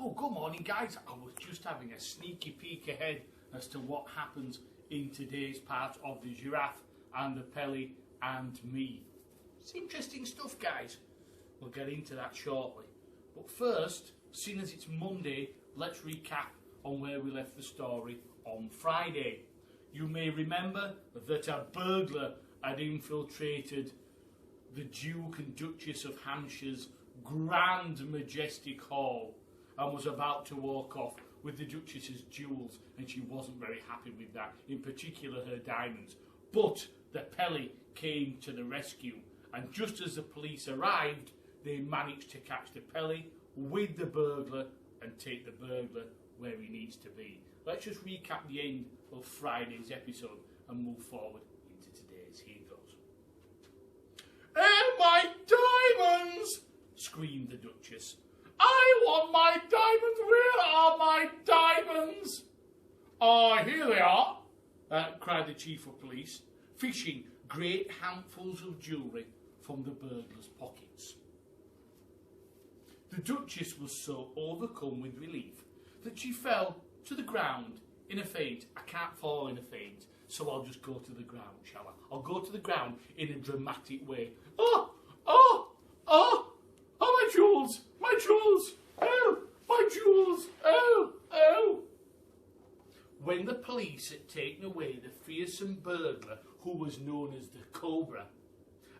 Oh, good morning, guys. I was just having a sneaky peek ahead as to what happens in today's part of the Giraffe and the Pelly and me. It's interesting stuff, guys. We'll get into that shortly. But first, seeing as it's Monday, let's recap on where we left the story on Friday. You may remember that a burglar had infiltrated the Duke and Duchess of Hampshire's grand majestic hall and was about to walk off with the Duchess's jewels, and she wasn't very happy with that, in particular her diamonds. But the Pelly came to the rescue, and just as the police arrived, they managed to catch the Pelly with the burglar and take the burglar where he needs to be. Let's just recap the end of Friday's episode and move forward into today's. Here goes. "Oh, my diamonds!" screamed the Duchess. "I want my diamonds! Where are my diamonds?" "Oh, here they are!" cried the Chief of Police, fishing great handfuls of jewellery from the burglar's pockets. The Duchess was so overcome with relief that she fell to the ground in a faint. I can't fall in a faint, so I'll just go to the ground, shall I? I'll go to the ground in a dramatic way. "Oh, oh, oh, oh, my jewels, my jewels, oh, my jewels, oh, oh." When the police had taken away the fearsome burglar who was known as the Cobra,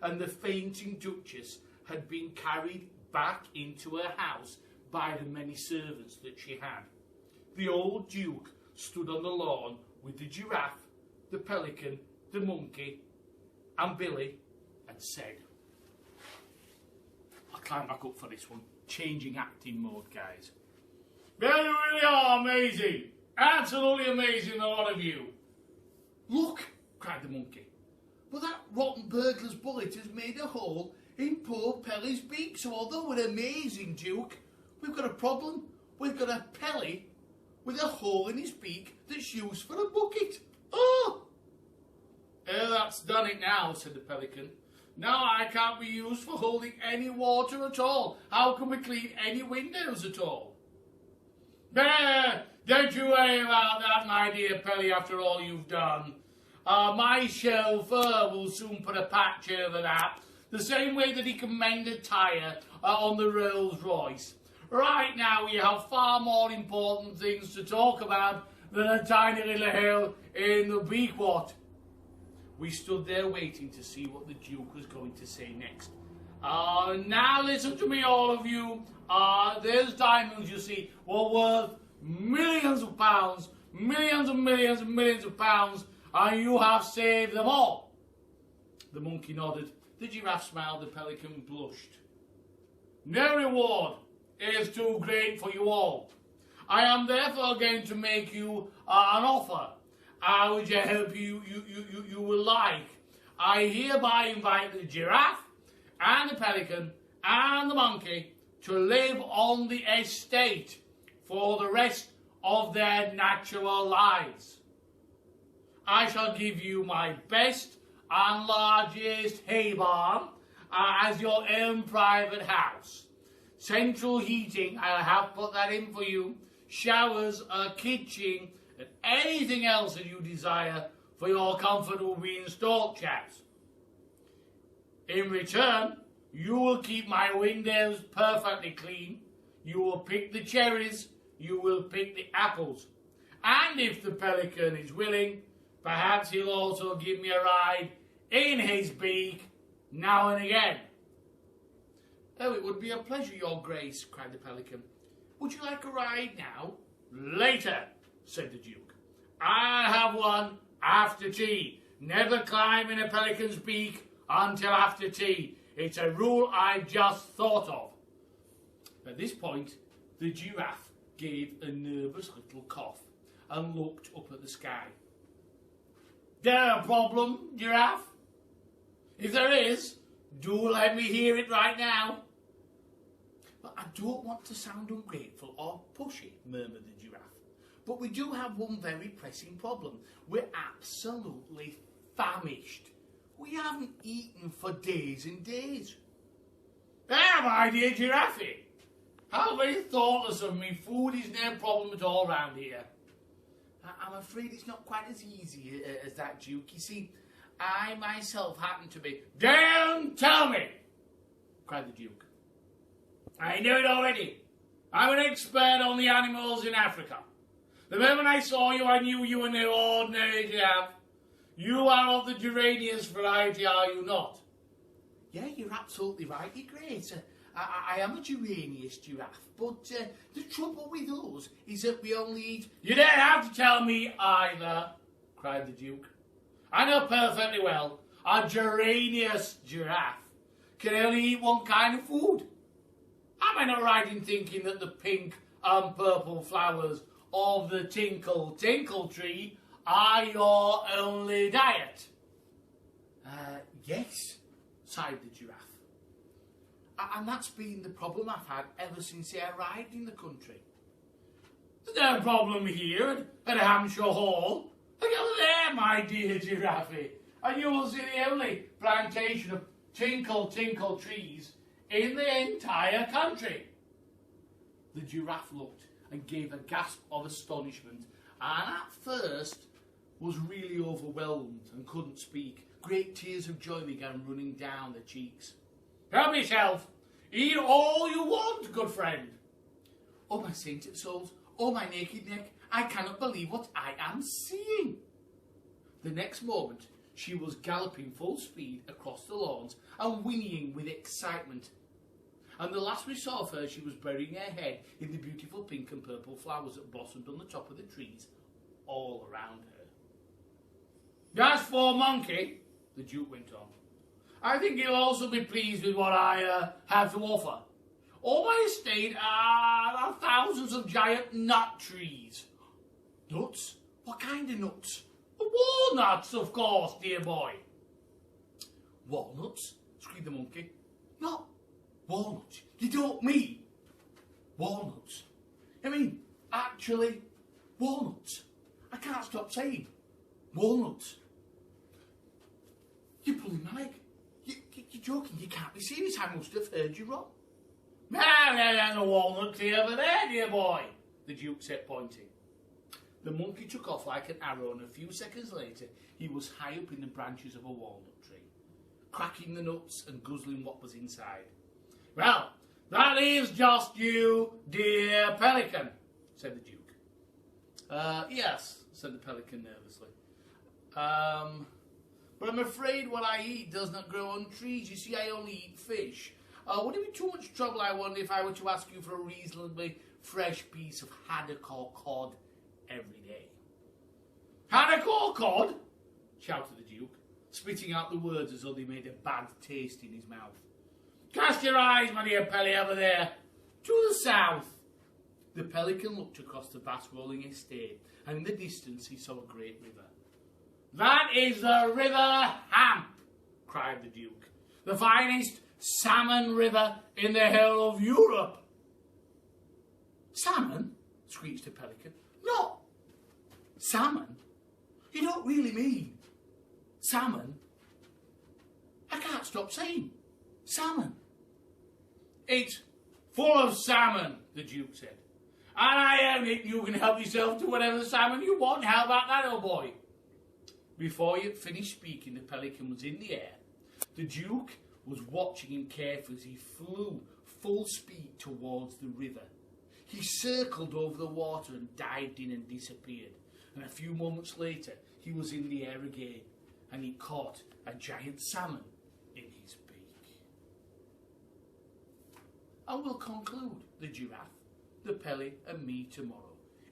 and the fainting Duchess had been carried back into her house by the many servants that she had, the old Duke stood on the lawn with the Giraffe, the Pelican, the Monkey, and Billy, and said, I'll climb back up for this one, changing acting mode, guys. "You really are amazing, absolutely amazing, the lot of you." "Look," cried the Monkey, "but that rotten burglar's bullet has made a hole in poor Pelly's beak, so although we're amazing, Duke, we've got a problem. We've got a Pelly with a hole in his beak that's used for a bucket." "Oh! That's done it now," said the Pelican. "Now I can't be used for holding any water at all. How can we clean any windows at all?" "Don't you worry about that, my dear Pelly, after all you've done. My chauffeur will soon put a patch over that, the same way that he can mend a tyre on the Rolls Royce. Right now we have far more important things to talk about than a tiny little hole in the beak. What?" We stood there waiting to see what the Duke was going to say next. "Now listen to me, all of you. Those diamonds, you see, were worth millions of pounds, millions and millions and millions of pounds, and you have saved them all." The Monkey nodded, the Giraffe smiled, the Pelican blushed. "No reward is too great for you all. I am therefore going to make you an offer, which I hope you will like. I hereby invite the Giraffe and the Pelican and the Monkey to live on the estate for the rest of their natural lives. I shall give you my best and largest hay barn as your own private house. Central heating, I have put that in for you. Showers, a kitchen, and anything else that you desire for your comfort will be installed, chaps. In return, you will keep my windows perfectly clean. You will pick the cherries. You will pick the apples. And if the Pelican is willing, perhaps he'll also give me a ride in his beak now and again." "Oh, it would be a pleasure, Your Grace," cried the Pelican. "Would you like a ride now?" "Later," said the Duke. "I'll have one after tea. Never climb in a pelican's beak until after tea. It's a rule I've just thought of." At this point, the Giraffe gave a nervous little cough and looked up at the sky. "There a problem, Giraffe? If there is, do let me hear it right now." "But I don't want to sound ungrateful or pushy," murmured the Giraffe. "But we do have one very pressing problem. We're absolutely famished. We haven't eaten for days and days." "Ah, my dear Giraffe, How very thoughtless of me. Food is no problem at all round here. I'm afraid it's not quite as easy as that, Duke. You see, I myself happen to be... Don't tell me! Cried the Duke. I know it already. I'm an expert on the animals in Africa. The moment I saw you, I knew you were no ordinary giraffe. You are of the geranious variety, are you not? Yeah, you're absolutely right, you're great. I am a geranious giraffe, but the trouble with us is that we only eat... You don't have to tell me either, cried the Duke. I know perfectly well a geranious giraffe can only eat one kind of food. Am I not right in thinking that the pink and purple flowers of the tinkle tinkle tree are your only diet? Yes, sighed the giraffe. And that's been the problem I've had ever since I arrived in the country. There's no problem here at Hampshire Hall. Look over there, my dear giraffe, and you will see the only plantation of tinkle tinkle trees in the entire country. The giraffe looked and gave a gasp of astonishment, and at first was really overwhelmed and couldn't speak. Great tears of joy began running down their cheeks. Help yourself. Eat all you want, good friend. Oh, my sainted souls. Oh, my naked neck. I cannot believe what I am seeing. The next moment, she was galloping full speed across the lawns and whinnying with excitement. And the last we saw of her, she was burying her head in the beautiful pink and purple flowers that blossomed on the top of the trees all around her. As for Monkey, the Duke went on, I think he'll also be pleased with what I have to offer. On my estate are thousands of giant nut trees. Nuts? What kind of nuts? Walnuts, of course, dear boy. Walnuts? Screamed the Monkey. Not walnuts. You don't mean walnuts. I mean, actually, walnuts. I can't stop saying walnuts. You're pulling my leg. You're joking. You can't be serious. I must have heard you wrong. No, the walnut tree over there, dear boy, the Duke said, pointing. The Monkey took off like an arrow, and a few seconds later, he was high up in the branches of a walnut tree, cracking the nuts and guzzling what was inside. Well, that leaves just you, dear Pelican, said the Duke. Yes, said the Pelican nervously. But I'm afraid what I eat does not grow on trees. You see, I only eat fish. Would it be too much trouble, I wonder, if I were to ask you for a reasonably fresh piece of haddock or cod every day? Haddock or cod? Shouted the Duke, spitting out the words as though they made a bad taste in his mouth. Cast your eyes, my dear Pelly, over there, to the south. The Pelican looked across the vast rolling estate, and in the distance he saw a great river. That is the River Hamp, cried the Duke, the finest salmon river in the whole of Europe. Salmon? Screeched the Pelican. Not salmon? You don't really mean salmon? I can't stop saying salmon. It's full of salmon, the Duke said. And I own it. You can help yourself to whatever salmon you want. How about that, old boy? Before he had finished speaking, the Pelican was in the air. The Duke was watching him carefully as he flew full speed towards the river. He circled over the water and dived in and disappeared. And a few moments later, he was in the air again, and he caught a giant salmon in his beak. And we'll conclude the giraffe, the Pelly, and me tomorrow.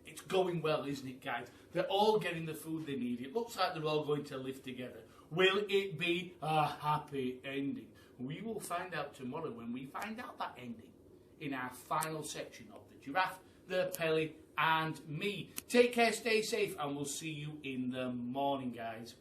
It's going well, isn't it, guys? They're all getting the food they need. It looks like they're all going to live together. Will it be a happy ending? We will find out tomorrow when we find out that ending in our final section of the giraffe, the Pelly, and me. Take care, stay safe, and we'll see you in the morning, guys.